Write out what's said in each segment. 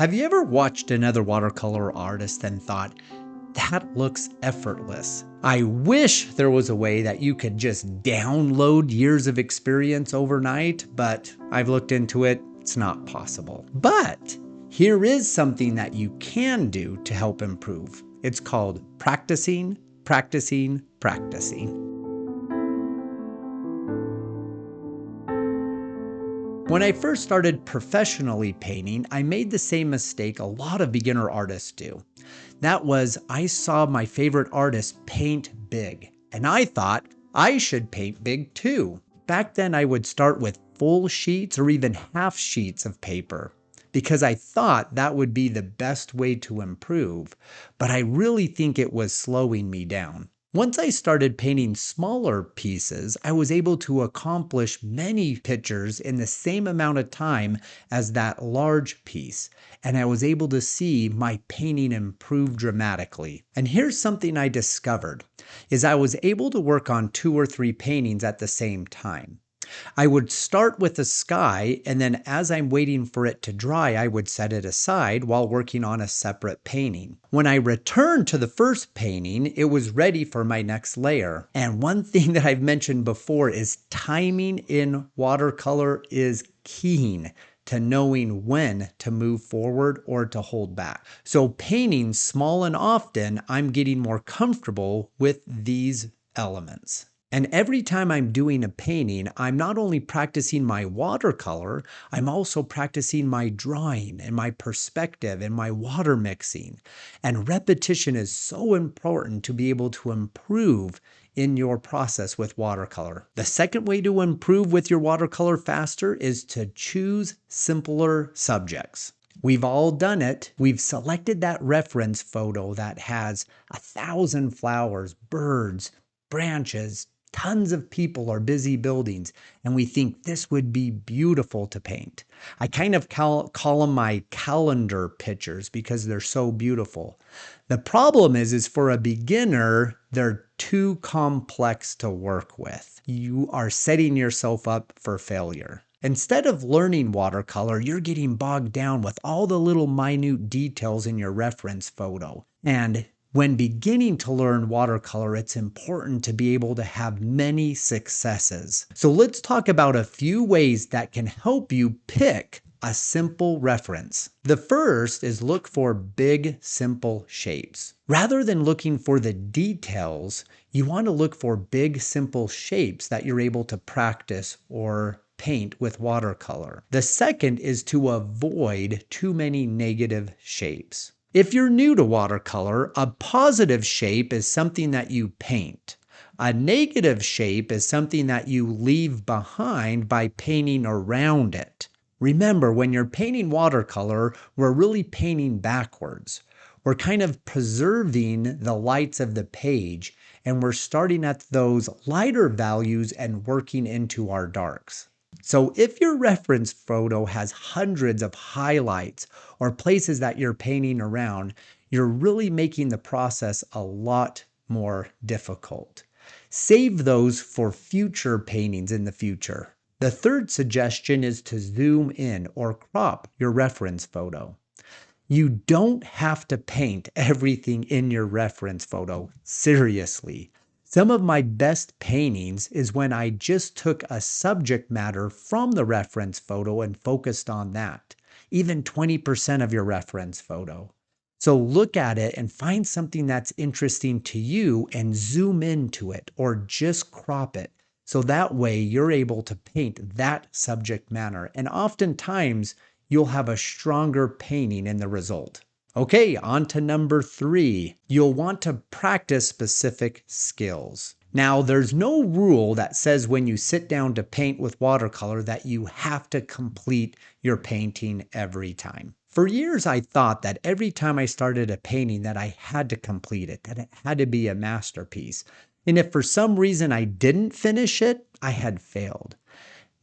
Have you ever watched another watercolor artist and thought, that looks effortless? I wish there was a way that you could just download years of experience overnight, but I've looked into it, it's not possible. But here is something that you can do to help improve. It's called practicing, practicing, practicing. When I first started professionally painting, I made the same mistake a lot of beginner artists do. That was, I saw my favorite artist paint big, and I thought I should paint big too. Back then, I would start with full sheets or even half sheets of paper because I thought that would be the best way to improve, but I really think it was slowing me down. Once I started painting smaller pieces, I was able to accomplish many pictures in the same amount of time as that large piece, and I was able to see my painting improve dramatically. And here's something I discovered, is I was able to work on 2 or 3 paintings at the same time. I would start with the sky, and then as I'm waiting for it to dry, I would set it aside while working on a separate painting. When I returned to the first painting, it was ready for my next layer. And one thing that I've mentioned before is timing in watercolor is key to knowing when to move forward or to hold back. So painting small and often, I'm getting more comfortable with these elements. And every time I'm doing a painting, I'm not only practicing my watercolor, I'm also practicing my drawing and my perspective and my water mixing. And repetition is so important to be able to improve in your process with watercolor. The second way to improve with your watercolor faster is to choose simpler subjects. We've all done it. We've selected that reference photo that has 1,000 flowers, birds, branches, tons of people or busy buildings, and we think this would be beautiful to paint. I kind of call them my calendar pictures because they're so beautiful. The problem is for a beginner, they're too complex to work with. You are setting yourself up for failure. Instead of learning watercolor, you're getting bogged down with all the little minute details in your reference photo. And when beginning to learn watercolor, it's important to be able to have many successes. So let's talk about a few ways that can help you pick a simple reference. The first is look for big, simple shapes. Rather than looking for the details, you want to look for big, simple shapes that you're able to practice or paint with watercolor. The second is to avoid too many negative shapes. If you're new to watercolor, a positive shape is something that you paint. A negative shape is something that you leave behind by painting around it. Remember, when you're painting watercolor, we're really painting backwards. We're kind of preserving the lights of the page, and we're starting at those lighter values and working into our darks. So if your reference photo has hundreds of highlights or places that you're painting around, you're really making the process a lot more difficult. Save those for future paintings in the future. The third suggestion is to zoom in or crop your reference photo. You don't have to paint everything in your reference photo, seriously. Some of my best paintings is when I just took a subject matter from the reference photo and focused on that, even 20% of your reference photo. So look at it and find something that's interesting to you and zoom into it or just crop it. So that way you're able to paint that subject matter. And oftentimes you'll have a stronger painting in the result. Okay, on to number 3. You'll want to practice specific skills. Now, there's no rule that says when you sit down to paint with watercolor that you have to complete your painting every time. For years, I thought that every time I started a painting that I had to complete it, that it had to be a masterpiece. And if for some reason I didn't finish it, I had failed.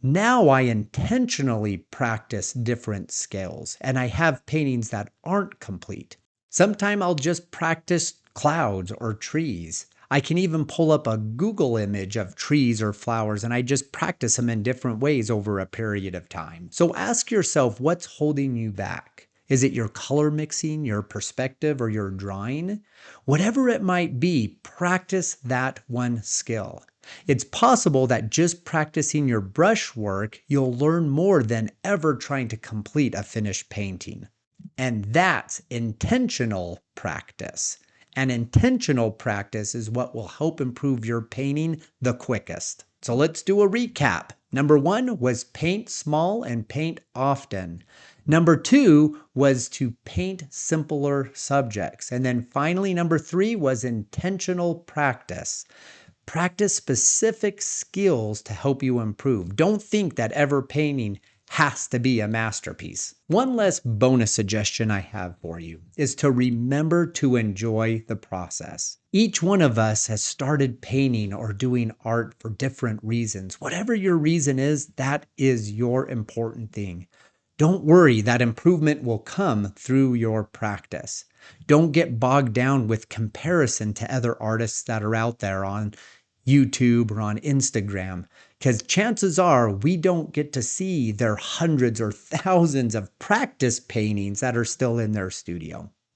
Now I intentionally practice different skills, and I have paintings that aren't complete. Sometimes I'll just practice clouds or trees. I can even pull up a Google image of trees or flowers, and I just practice them in different ways over a period of time. So ask yourself, what's holding you back? Is it your color mixing, your perspective, or your drawing? Whatever it might be, practice that one skill. It's possible that just practicing your brush work, you'll learn more than ever trying to complete a finished painting. And that's intentional practice. And intentional practice is what will help improve your painting the quickest. So let's do a recap. Number 1 was paint small and paint often. Number 2 was to paint simpler subjects. And then finally, number 3 was intentional practice. Practice specific skills to help you improve. Don't think that ever painting has to be a masterpiece. One less bonus suggestion I have for you is to remember to enjoy the process. Each one of us has started painting or doing art for different reasons. Whatever your reason is, that is your important thing. Don't worry, that improvement will come through your practice. Don't get bogged down with comparison to other artists that are out there on YouTube or on Instagram, because chances are we don't get to see their hundreds or thousands of practice paintings that are still in their studio.